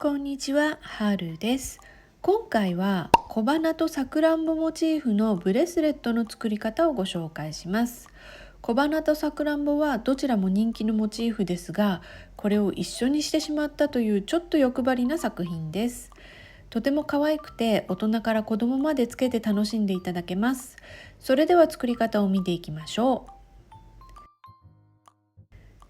こんにちは、はるです。今回は小花とさくらんぼモチーフのブレスレットの作り方をご紹介します。小花とさくらんぼはどちらも人気のモチーフですが、これを一緒にしてしまったというちょっと欲張りな作品です。とても可愛くて大人から子供までつけて楽しんでいただけます。それでは作り方を見ていきましょう。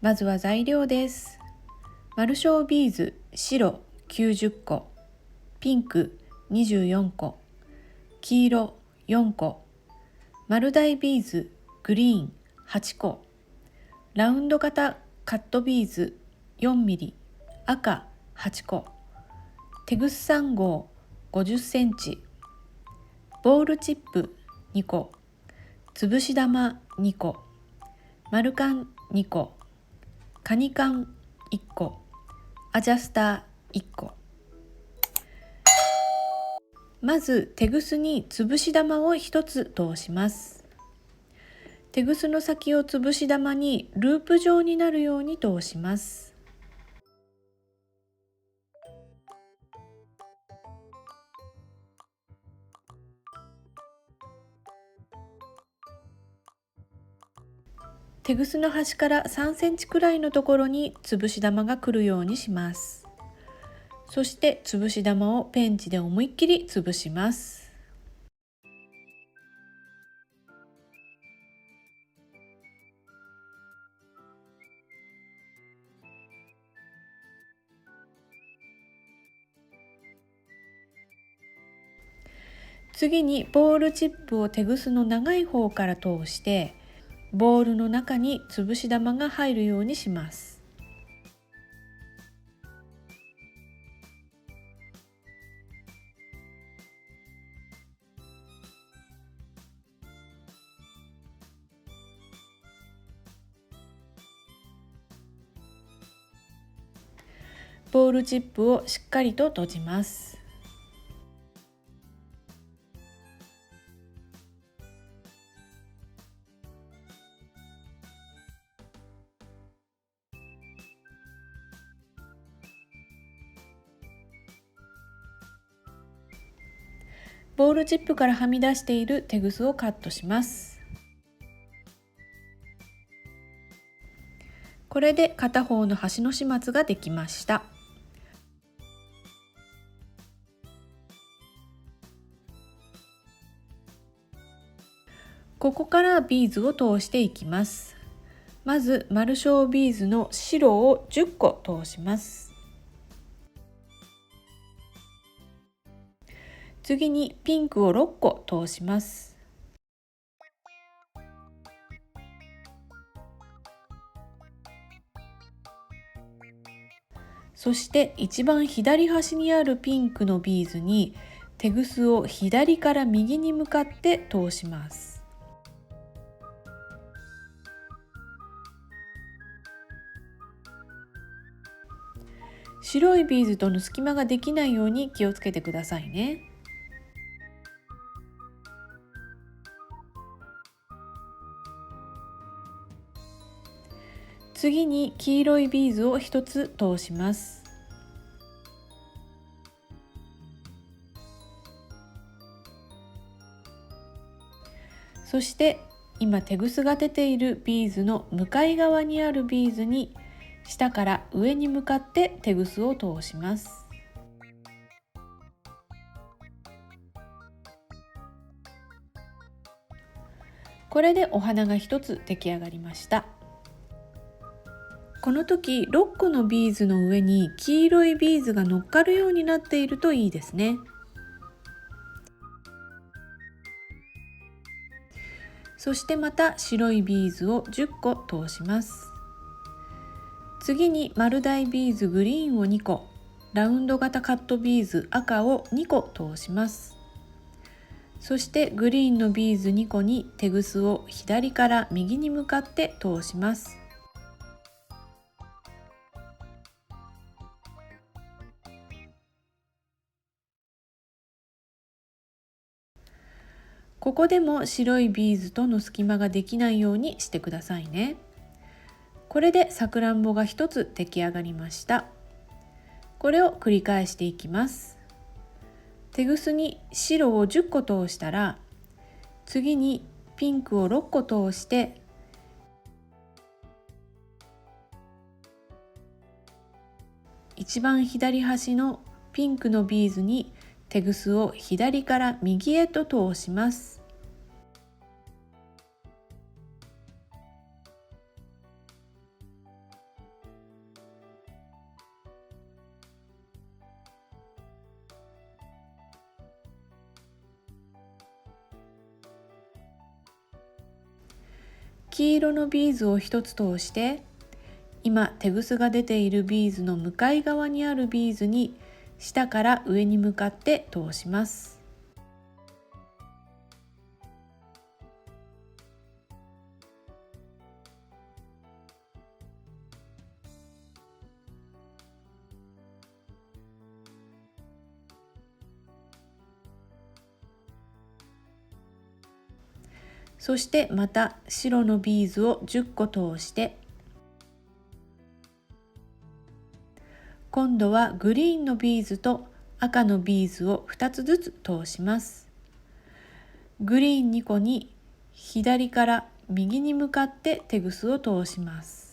まずは材料です。マルショービーズ白90個、ピンク24個、黄色4個、丸大ビーズグリーン8個、ラウンド型カットビーズ4ミリ赤8個、テグス3号50センチ、ボールチップ2個、つぶし玉2個、丸カン2個、カニカン1個、アジャスター1個。まずテグスにつぶし玉を1つ通します。テグスの先をつぶし玉にループ状になるように通します。テグスの端から3センチくらいのところにつぶし玉が来るようにします。そしてつぶし玉をペンチで思いっきりつぶします。次にボールチップをテグスの長い方から通してボールの中につぶし玉が入るようにします。ボールチップをしっかりと閉じます。ボールチップからはみ出しているテグスをカットします。これで片方の端の始末ができました。ここからビーズを通していきます。まずマルショービーズの白を10個通します。次にピンクを6個通します。そして一番左端にあるピンクのビーズにテグスを左から右に向かって通します。白いビーズとの隙間ができないように気をつけてくださいね。次に黄色いビーズを1つ通します。そして今テグスが出ているビーズの向かい側にあるビーズに下から上に向かってテグスを通します。これでお花が1つ出来上がりました。この時6個のビーズの上に黄色いビーズが乗っかるようになっているといいですね。そしてまた白いビーズを10個通します。次に丸大ビーズグリーンを2個、ラウンド型カットビーズ赤を2個通します。そしてグリーンのビーズ2個にテグスを左から右に向かって通します。ここでも白いビーズとの隙間ができないようにしてくださいね。これでさくらんぼが1つ出来上がりました。これを繰り返していきます。テグスに白を10個通したら、次にピンクを6個通して、一番左端のピンクのビーズにテグスを左から右へと通します。黄色のビーズを1つ通して、今テグスが出ているビーズの向かい側にあるビーズに下から上に向かって通します。そしてまた白のビーズを10個通して、今度はグリーンのビーズと赤のビーズを2つずつ通します。グリーン2個に左から右に向かってテグスを通します。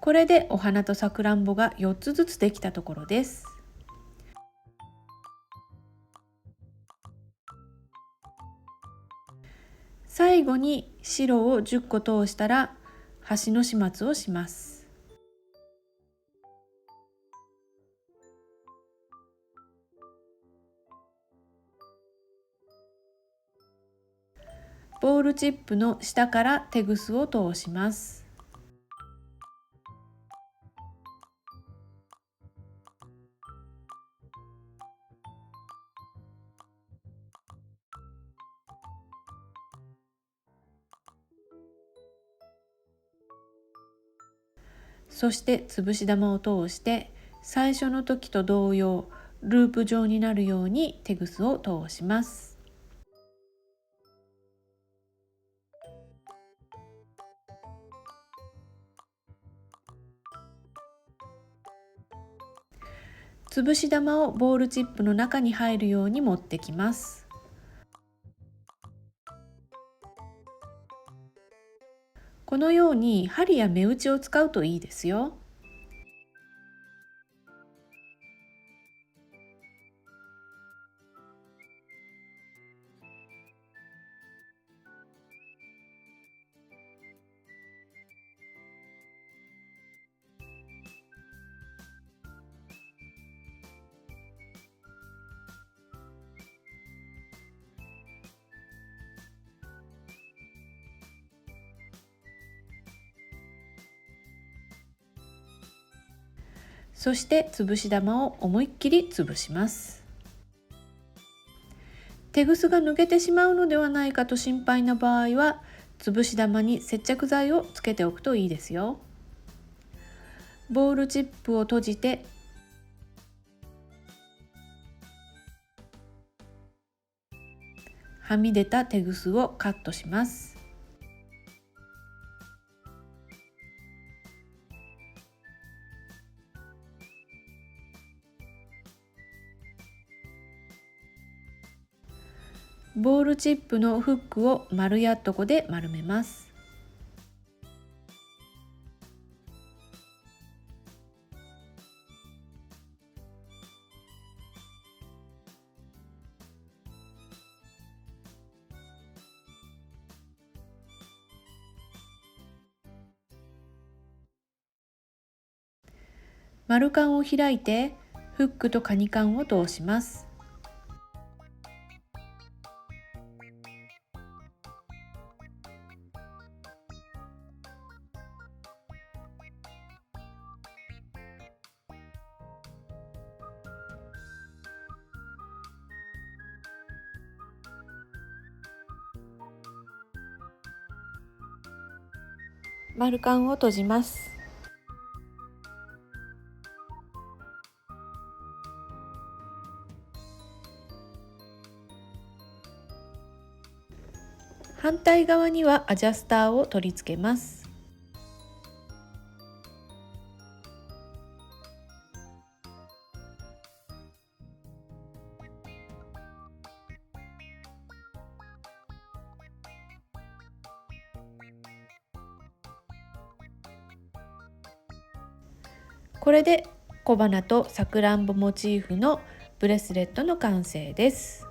これでお花とさくらんぼが4つずつできたところです。最後に白を10個通したら端の始末をします。ボールチップの下からテグスを通します。そして潰し玉を通して最初の時と同様ループ状になるようにテグスを通します。潰し玉をボールチップの中に入るように持ってきます。このように針や目打ちを使うといいですよ。そして潰し玉を思いっきり潰します。テグスが抜けてしまうのではないかと心配な場合は、潰し玉に接着剤をつけておくといいですよ。ボールチップを閉じて、はみ出たテグスをカットします。ボールチップのフックを丸やっとこで丸めます。丸カンを開いてフックとカニカンを通します。丸カンを閉じます。反対側にはアジャスターを取り付けます。これで小花とさくらんぼモチーフのブレスレットの完成です。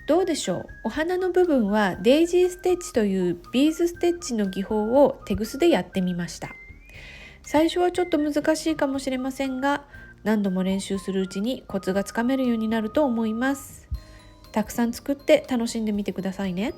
どうでしょう。お花の部分はデイジーステッチというビーズステッチの技法をテグスでやってみました。最初はちょっと難しいかもしれませんが、何度も練習するうちにコツがつかめるようになると思います。たくさん作って楽しんでみてくださいね。